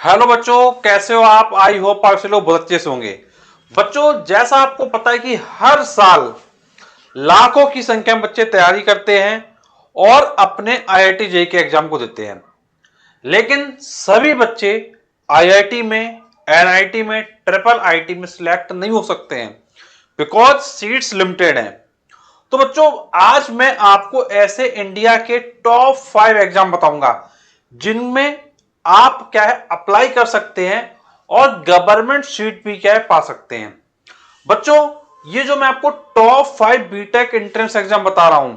Hello बच्चों, कैसे हो आप? आई होप आप से लोग बहुत अच्छे से होंगे। बच्चों, जैसा आपको पता है कि हर साल लाखों की संख्या में बच्चे तैयारी करते हैं और अपने आईआईटी जेईई के एग्जाम को देते हैं, लेकिन सभी बच्चे आईआईटी में, एनआईटी में, ट्रिपल आईटी में सिलेक्ट नहीं हो सकते हैं बिकॉज सीट्स लिमिटेड हैं। तो बच्चों, आज मैं आपको ऐसे इंडिया के टॉप 5 एग्जाम बताऊंगा जिनमें आप क्या है अप्लाई कर सकते हैं और गवर्नमेंट सीट भी क्या है पा सकते हैं। बच्चों, ये जो मैं आपको टॉप 5 बीटेक एंट्रेंस एग्जाम बता रहा हूं,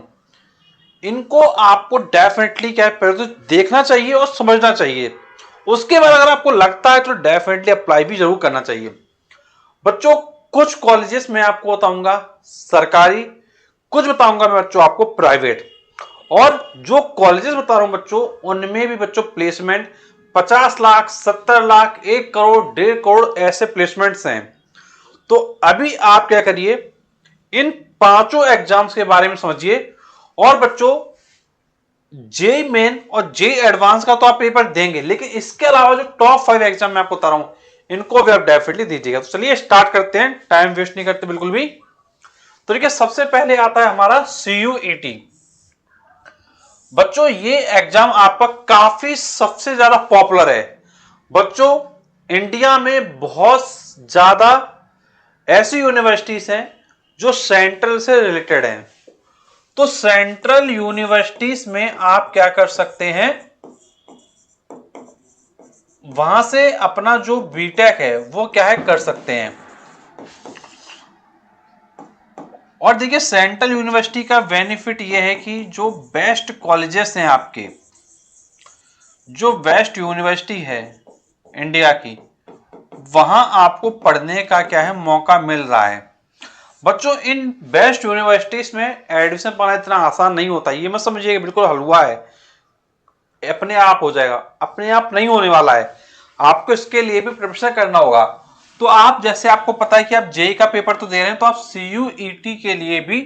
इनको आपको डेफिनेटली क्या है पहले तो देखना चाहिए और समझना चाहिए। उसके बाद अगर आपको लगता है तो डेफिनेटली अप्लाई भी जरूर करना चाहिए। बच्चों, कुछ कॉलेजेस में आपको बताऊंगा सरकारी, कुछ बताऊंगा मैं बच्चों आपको प्राइवेट। और जो कॉलेजेस बता रहा हूं बच्चों, उनमें भी बच्चों प्लेसमेंट 50 लाख, 70 लाख, 1 करोड़, 1.5 करोड़ ऐसे प्लेसमेंट्स हैं। तो अभी आप क्या करिए, इन पांचों एग्जाम्स के बारे में समझिए। और बच्चों, जेई मेन और जेई एडवांस का तो आप पेपर देंगे, लेकिन इसके अलावा जो टॉप 5 एग्जाम मैं आपको बता रहा हूं, इनको भी आप डेफिनेटली दीजिएगा। तो चलिए स्टार्ट करते हैं, टाइम वेस्ट नहीं करते बिल्कुल भी। तो देखिए, सबसे पहले आता है हमारा सीयूईटी। बच्चों, ये एग्जाम आपका काफी सबसे ज्यादा पॉपुलर है। बच्चों, इंडिया में बहुत ज्यादा ऐसी यूनिवर्सिटीज हैं जो सेंट्रल से रिलेटेड हैं। तो सेंट्रल यूनिवर्सिटीज में आप क्या कर सकते हैं, वहां से अपना जो बीटेक है वो क्या है कर सकते हैं। और देखिए, सेंट्रल यूनिवर्सिटी का बेनिफिट ये है कि जो बेस्ट कॉलेजेस हैं आपके, जो बेस्ट यूनिवर्सिटी है इंडिया की, वहां आपको पढ़ने का क्या है मौका मिल रहा है। बच्चों, इन बेस्ट यूनिवर्सिटीज में एडमिशन पाना इतना आसान नहीं होता, ये मत समझिए बिल्कुल हलवा है, अपने आप हो जाएगा। अपने आप नहीं होने वाला है, आपको इसके लिए भी प्रिपरेशन करना होगा। तो आप, जैसे आपको पता है कि आप जेई का पेपर तो दे रहे हैं, तो आप सीयूईटी के लिए भी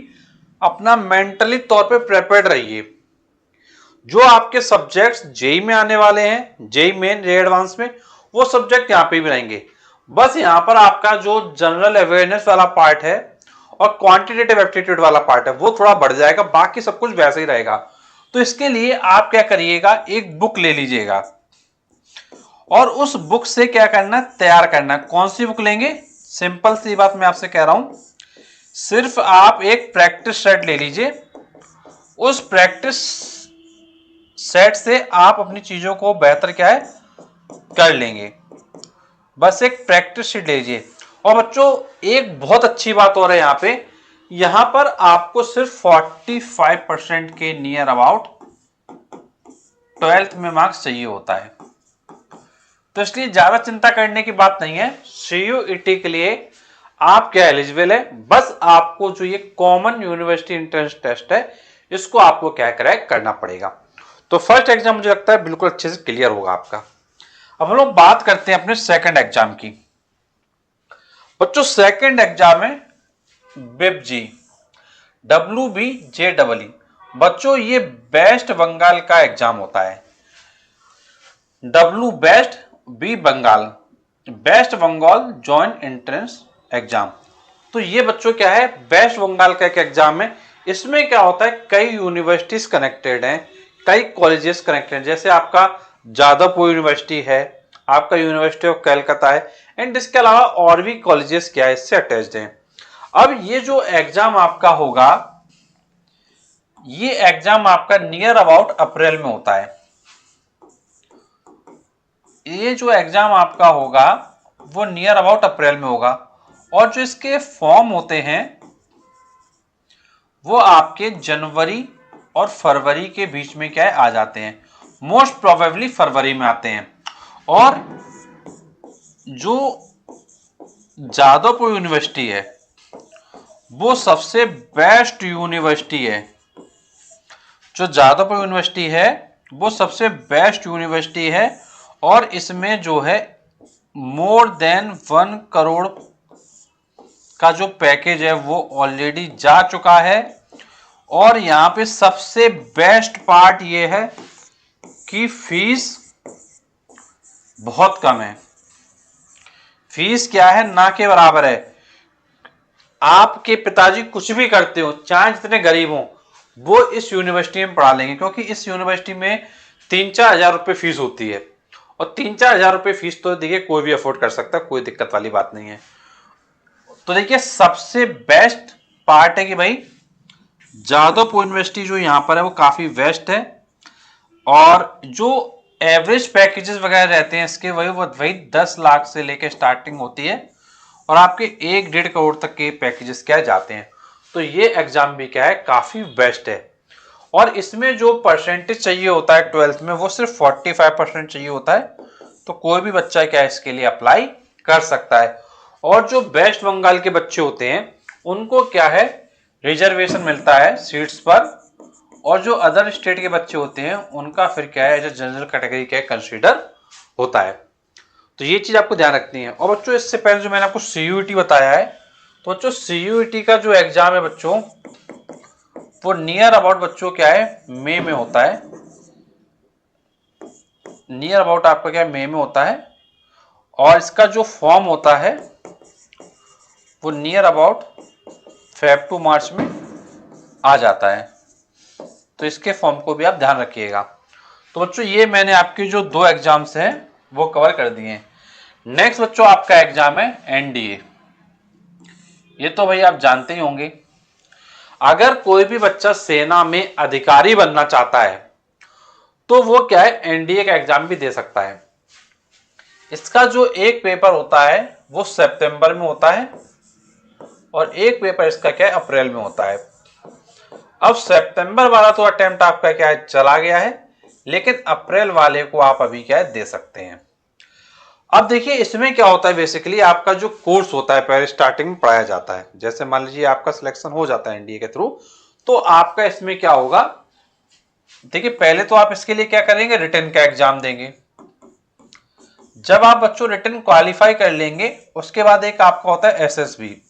अपना मेंटली तौर पे प्रिपेयर्ड रहिए। जो आपके सब्जेक्ट्स जेई में आने वाले हैं, जेई मेन, जेई एडवांस में, वो सब्जेक्ट यहां पे भी रहेंगे। बस यहां पर आपका जो जनरल अवेयरनेस वाला पार्ट है और क्वांटिटेटिव एप्टीट्यूड वाला पार्ट है वो थोड़ा बढ़ जाएगा, बाकी सब कुछ वैसे ही रहेगा। तो इसके लिए आप क्या करिएगा, एक बुक ले लीजिएगा और उस बुक से क्या करना है, तैयार करना है। कौन सी बुक लेंगे? सिंपल सी बात मैं आपसे कह रहा हूं, सिर्फ आप एक प्रैक्टिस सेट ले लीजिए। उस प्रैक्टिस सेट से आप अपनी चीजों को बेहतर क्या है कर लेंगे। बस एक प्रैक्टिस शीट लीजिए। और बच्चों, एक बहुत अच्छी बात हो रही है यहां पर आपको सिर्फ 45% के नियर अबाउट 12th में मार्क्स चाहिए होता है। तो इसलिए ज्यादा चिंता करने की बात नहीं है। सीयूईटी के लिए आप क्या एलिजिबल है, बस आपको जो ये कॉमन यूनिवर्सिटी एंट्रेंस टेस्ट है, इसको आपको क्या क्रैक करना पड़ेगा। तो फर्स्ट एग्जाम मुझे लगता है बिल्कुल अच्छे से क्लियर होगा आपका। अब हम लोग बात करते हैं अपने सेकंड एग्जाम की। बच्चों, सेकंड एग्जाम है बिबजी, WBJEE। बच्चों, ये वेस्ट बंगाल का एग्जाम होता है। W west, B Bengal, west Bengal joint entrance exam. तो ये बच्चों क्या है, वेस्ट बंगाल का एक एग्जाम है। इसमें क्या होता है, कई यूनिवर्सिटीज कनेक्टेड हैं, कई कॉलेजेस कनेक्टेड हैं। जैसे आपका जादवपुर यूनिवर्सिटी है, आपका यूनिवर्सिटी ऑफ कलकत्ता है, एंड इसके अलावा और भी कॉलेजेस क्या है इससे अटैच्ड हैं। अब ये जो एग्जाम आपका होगा, ये एग्जाम आपका नियर अबाउट अप्रैल में होता है। ये जो एग्जाम आपका होगा वो नियर अबाउट अप्रैल में होगा। और जो इसके फॉर्म होते हैं वो आपके जनवरी और फरवरी के बीच में क्या है आ जाते हैं, मोस्ट प्रोबेबली फरवरी में आते हैं। और जो जादवपुर यूनिवर्सिटी है वो सबसे बेस्ट यूनिवर्सिटी है। जो जादवपुर यूनिवर्सिटी है वो सबसे बेस्ट यूनिवर्सिटी है और इसमें जो है मोर देन 1 करोड़ का जो पैकेज है वो ऑलरेडी जा चुका है। और यहां पे सबसे बेस्ट पार्ट ये है कि फीस बहुत कम है। फीस क्या है, ना के बराबर है। आपके पिताजी कुछ भी करते हो, चाहे जितने गरीब हो, वो इस यूनिवर्सिटी में पढ़ा लेंगे, क्योंकि इस यूनिवर्सिटी में 3-4 हजार रुपये फीस होती है। और 3-4 हजार रुपये फीस तो देखिए कोई भी अफोर्ड कर सकता है, कोई दिक्कत वाली बात नहीं है। तो देखिए सबसे बेस्ट पार्ट है कि भाई जादवपुर यूनिवर्सिटी जो यहाँ पर है वो काफी बेस्ट है। और जो एवरेज पैकेजेस वगैरह रहते हैं इसके वही 10 लाख से लेकर स्टार्टिंग होती है, और आपके 1-1.5 करोड़ तक के पैकेजेस क्या जाते हैं। तो ये एग्जाम भी क्या है, काफी बेस्ट है। और इसमें जो परसेंटेज चाहिए होता है 12th में, वो सिर्फ 45% चाहिए होता है। तो कोई भी बच्चा क्या है इसके लिए अप्लाई कर सकता है। और जो वेस्ट बंगाल के बच्चे होते हैं उनको क्या है, रिजर्वेशन मिलता है सीट्स पर। और जो अदर स्टेट के बच्चे होते हैं उनका फिर क्या है, एज जनरल कैटेगरी क्या कंसीडर होता है। तो ये चीज आपको ध्यान रखनी है। और बच्चों इससे पहले जो मैंने आपको सीयूईटी बताया है, तो बच्चों सीयूईटी का जो एग्जाम है बच्चों, वो नियर अबाउट बच्चों क्या है, मई में होता है। नियर अबाउट आपका क्या है, मई में होता है। और इसका जो फॉर्म होता है वो नियर अबाउट फेब टू मार्च में आ जाता है। तो इसके फॉर्म को भी आप ध्यान रखिएगा। तो बच्चों ये मैंने आपके जो 2 एग्जाम्स हैं वो कवर कर दिए हैं। नेक्स्ट बच्चों आपका एग्जाम है एनडीए। ये तो भाई आप जानते ही होंगे। अगर कोई भी बच्चा सेना में अधिकारी बनना चाहता है तो वो क्या है, एनडीए का एग्जाम भी दे सकता है। इसका जो एक पेपर होता है वो सितंबर में होता है, और एक पेपर इसका क्या है, अप्रैल में होता है। अब सितंबर वाला तो अटेम्प्ट आपका क्या है, चला गया है, लेकिन अप्रैल वाले को आप अभी क्या है, दे सकते हैं। अब देखिए इसमें क्या होता है, बेसिकली आपका जो कोर्स होता है पहले स्टार्टिंग में पढ़ाया जाता है। जैसे मान लीजिए आपका सिलेक्शन हो जाता है एनडीए के थ्रू, तो आपका इसमें क्या होगा, देखिए पहले तो आप इसके लिए क्या करेंगे, रिटन का एग्जाम देंगे। जब आप बच्चों रिटन क्वालिफाई कर लेंगे, उसके बाद एक आपका होता है एसएसबी।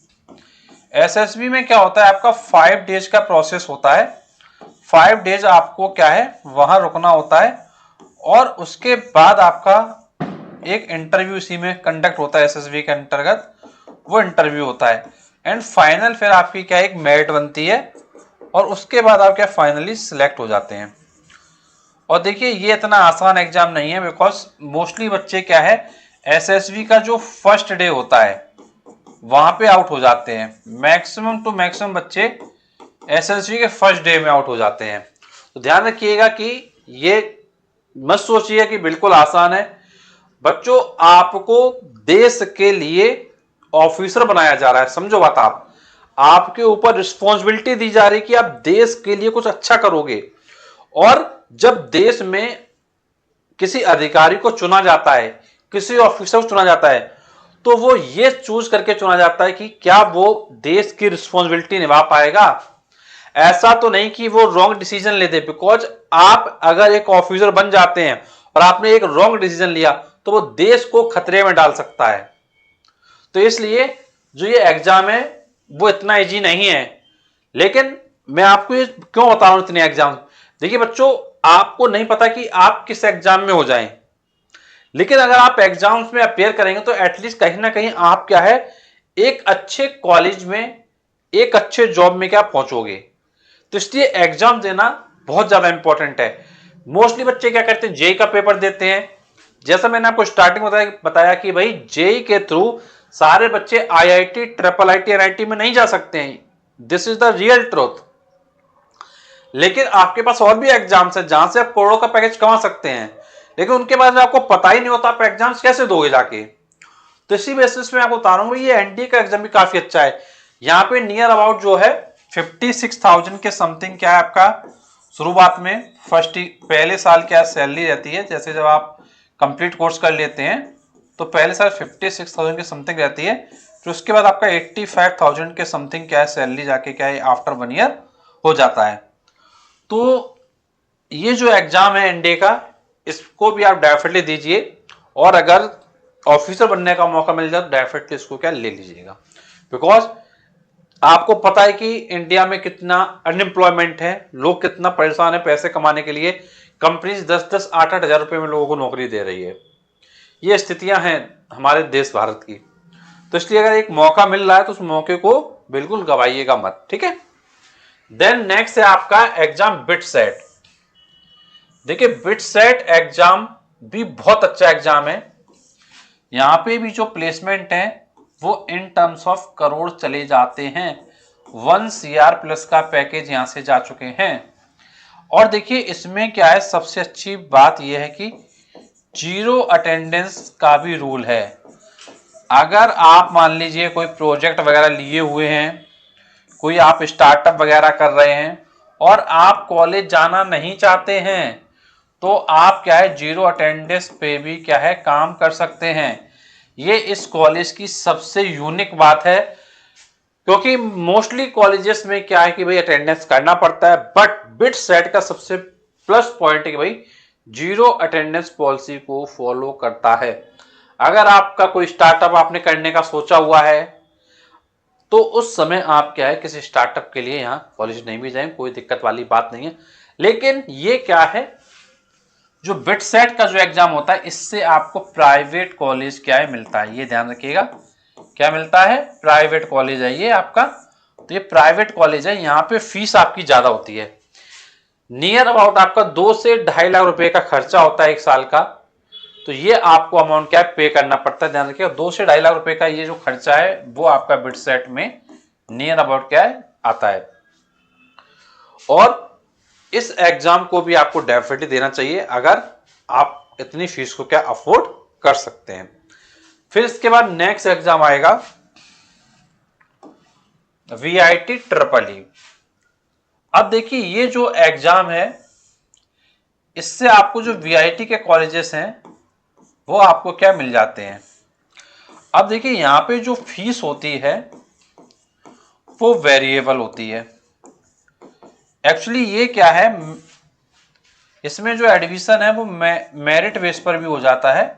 एसएसबी में क्या होता है, आपका 5 डेज का प्रोसेस होता है। 5 डेज आपको क्या है, वहां रुकना होता है। और उसके बाद आपका एक इंटरव्यू इसी में कंडक्ट होता है एसएसबी के अंतर्गत, वो इंटरव्यू होता है। एंड फाइनल फिर आपकी क्या एक मेरिट बनती है, और उसके बाद आप क्या फाइनली सिलेक्ट हो जाते हैं। और देखिए ये इतना आसान एग्जाम नहीं है, बिकॉज मोस्टली बच्चे क्या है, एसएसबी का जो फर्स्ट डे होता है वहां पे आउट हो जाते हैं। मैक्सिमम टू मैक्सिमम बच्चे एसएसबी के फर्स्ट डे में आउट हो जाते हैं। तो ध्यान रखिएगा कि ये मत सोचिए कि बिल्कुल आसान है। बच्चों आपको देश के लिए ऑफिसर बनाया जा रहा है, समझो बात। आपके ऊपर रिस्पॉन्सिबिलिटी दी जा रही है कि आप देश के लिए कुछ अच्छा करोगे। और जब देश में किसी अधिकारी को चुना जाता है, किसी ऑफिसर को चुना जाता है, तो वो ये चूज करके चुना जाता है कि क्या वो देश की रिस्पॉन्सिबिलिटी निभा पाएगा। ऐसा तो नहीं कि वो रॉन्ग डिसीजन ले दे, बिकॉज आप अगर एक ऑफिसर बन जाते हैं और आपने एक रॉन्ग डिसीजन लिया तो वो देश को खतरे में डाल सकता है। तो इसलिए जो ये एग्जाम है वो इतना इजी नहीं है। लेकिन मैं आपको ये क्यों बता रहा हूं इतने एग्जाम, देखिए बच्चों आपको नहीं पता कि आप किस एग्जाम में हो जाएं, लेकिन अगर आप एग्जाम्स में अपेयर करेंगे तो एटलीस्ट कहीं ना कहीं आप क्या है, एक अच्छे कॉलेज में, एक अच्छे जॉब में क्या पहुंचोगे। तो इसलिए एग्जाम देना बहुत ज्यादा इंपॉर्टेंट है। मोस्टली बच्चे क्या करते हैं, जेई का पेपर देते हैं। जैसा मैंने आपको स्टार्टिंग बताया कि भाई जेई के थ्रू सारे बच्चे आईआईटी, ट्रिपल आईटी, एनआईटी में नहीं जा सकते हैं। This is the real truth. लेकिन आपके पास और भी एग्जाम्स है जहां से आप करोड़ों का पैकेज कमा सकते हैं, लेकिन उनके बारे में आपको पता ही नहीं होता, आप एग्जाम्स कैसे दोगे जाके। तो इसी बेसिस में आपको बता रहा हूं ये एनडीए का एग्जाम भी काफी अच्छा है। यहाँ पे नियर अबाउट जो है 56,000 के समथिंग क्या है आपका शुरुआत में पहले साल क्या सैलरी रहती है। जैसे जब आप कंप्लीट कोर्स कर लेते हैं तो पहले साल 56,000 के समथिंग रहती है, फिर उसके बाद आपका 85,000 के समथिंग क्या है सैलरी जाके क्या है आफ्टर 1 ईयर हो जाता है। तो ये जो एग्जाम है एनडीए का, इसको भी आप डेफिनेटली दीजिए, और अगर ऑफिसर बनने का मौका मिल जाए तो डेफिनेटली इसको क्या ले लीजिएगा। बिकॉज आपको पता है कि इंडिया में कितना अनएम्प्लॉयमेंट है, लोग कितना परेशान है पैसे कमाने के लिए। कंपनीज 10-10, 8-8 हजार रुपए में लोगों को नौकरी दे रही है। ये स्थितियां हैं हमारे देश भारत की। तो इसलिए अगर एक मौका मिल रहा है तो उस मौके को बिल्कुल गवाइएगा मत, ठीक है। देन नेक्स्ट है आपका एग्जाम बिट सेट। देखिए बिट सेट एग्जाम भी बहुत अच्छा एग्जाम है। यहां पे भी जो प्लेसमेंट है वो इन टर्म्स ऑफ करोड़ चले जाते हैं। 1 CR प्लस का पैकेज यहां से जा चुके हैं। और देखिए इसमें क्या है, सबसे अच्छी बात यह है कि 0 अटेंडेंस का भी रूल है। अगर आप मान लीजिए कोई प्रोजेक्ट वगैरह लिए हुए हैं, कोई आप स्टार्टअप वगैरह कर रहे हैं और आप कॉलेज जाना नहीं चाहते हैं, तो आप क्या है 0 अटेंडेंस पे भी क्या है काम कर सकते हैं। ये इस कॉलेज की सबसे यूनिक बात है, क्योंकि मोस्टली कॉलेजेस में क्या है कि भाई अटेंडेंस करना पड़ता है, बट बिट सेट का सबसे प्लस पॉइंट है कि भाई 0 अटेंडेंस पॉलिसी को फॉलो करता है। अगर आपका कोई स्टार्टअप आपने करने का सोचा हुआ है तो उस समय आप क्या है किसी स्टार्टअप के लिए यहाँ कॉलेज नहीं भी जाए, कोई दिक्कत वाली बात नहीं है। लेकिन ये क्या है, जो बिट सेट का जो एग्जाम होता है इससे आपको प्राइवेट कॉलेज क्या है मिलता है, ये ध्यान रखिएगा। क्या मिलता है, प्राइवेट कॉलेज है ये आपका। तो ये प्राइवेट कॉलेज है, यहाँ पे फीस आपकी ज्यादा होती है। नियर अबाउट आपका 2 से 2.5 लाख रुपए का खर्चा होता है 1 साल का। तो ये आपको अमाउंट क्या पे करना पड़ता है, ध्यान रखिएगा। 2 से 2.5 लाख रुपए का ये जो खर्चा है वो आपका बिट सेट में नियर अबाउट क्या है आता है। और इस एग्जाम को भी आपको डेफिनेटली देना चाहिए अगर आप इतनी फीस को क्या अफोर्ड कर सकते हैं। फिर इसके बाद नेक्स्ट एग्जाम आएगा VIT EEE। अब देखिए ये जो एग्जाम है इससे आपको जो VIT के कॉलेजेस हैं वो आपको क्या मिल जाते हैं। अब देखिए यहां पे जो फीस होती है वो वेरिएबल होती है। एक्चुअली ये क्या है, इसमें जो एडमिशन है वो मेरिट बेस पर भी हो जाता है,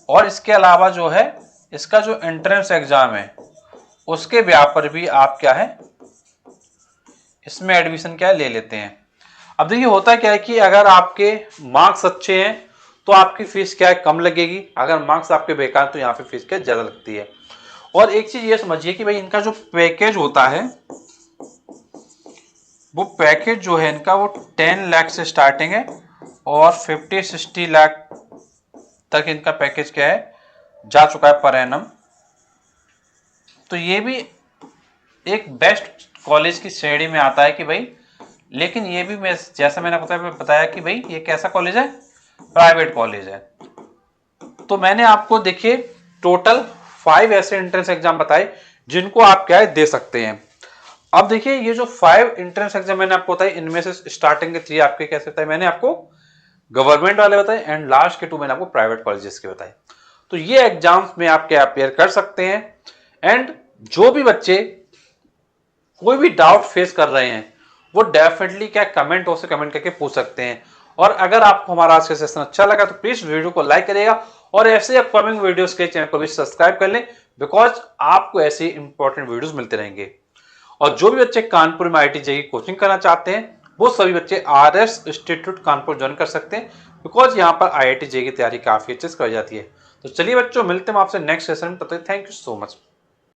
और इसके अलावा जो है इसका जो एंट्रेंस एग्जाम है उसके ब्याह पर भी आप क्या है इसमें एडमिशन क्या ले लेते हैं। अब देखिए होता क्या है कि अगर आपके मार्क्स अच्छे हैं तो आपकी फीस क्या है कम लगेगी, अगर मार्क्स आपके बेकार तो यहाँ पे फीस क्या ज्यादा लगती है। और एक चीज ये समझिए कि भाई इनका जो पैकेज होता है वो पैकेज जो है इनका वो 10 लाख से स्टार्टिंग है और 50-60 लाख तक इनका पैकेज क्या है जा चुका है पर एनम। तो ये भी एक बेस्ट कॉलेज की श्रेणी में आता है कि भाई, लेकिन ये भी मैं जैसा मैंने बताया कि भाई ये कैसा कॉलेज है, प्राइवेट कॉलेज है। तो मैंने आपको देखिए टोटल 5 ऐसे एंट्रेंस एग्जाम बताए जिनको आप क्या है दे सकते हैं। अब देखिए ये जो 5 एंट्रेंस एग्जाम मैंने आपको बताए, इनमें से स्टार्टिंग के 3 आपके कैसे बताए, मैंने आपको गवर्नमेंट वाले बताए एंड लास्ट के 2 मैंने आपको प्राइवेट कॉलेजेस के बताए। तो ये एग्जाम्स में आप क्या अपेयर कर सकते हैं। एंड जो भी बच्चे कोई भी डाउट फेस कर रहे हैं वो डेफिनेटली क्या कमेंट बॉक्स से कमेंट करके पूछ सकते हैं। और अगर आपको हमारा आज का सेशन अच्छा लगा तो प्लीज वीडियो को लाइक करिएगा और ऐसे अपकमिंग वीडियोस के चैनल को भी सब्सक्राइब कर लें, बिकॉज आपको ऐसे इंपॉर्टेंट वीडियोस मिलते रहेंगे। और जो भी बच्चे कानपुर में IIT JEE कोचिंग करना चाहते हैं वो सभी बच्चे RS इंस्टीट्यूट कानपुर ज्वाइन कर सकते हैं, बिकॉज यहाँ पर IIT JEE की तैयारी काफी अच्छे से कराई जाती है। तो चलिए बच्चों मिलते हैं आपसे नेक्स्ट सेशन में, तब तक थैंक यू सो मच।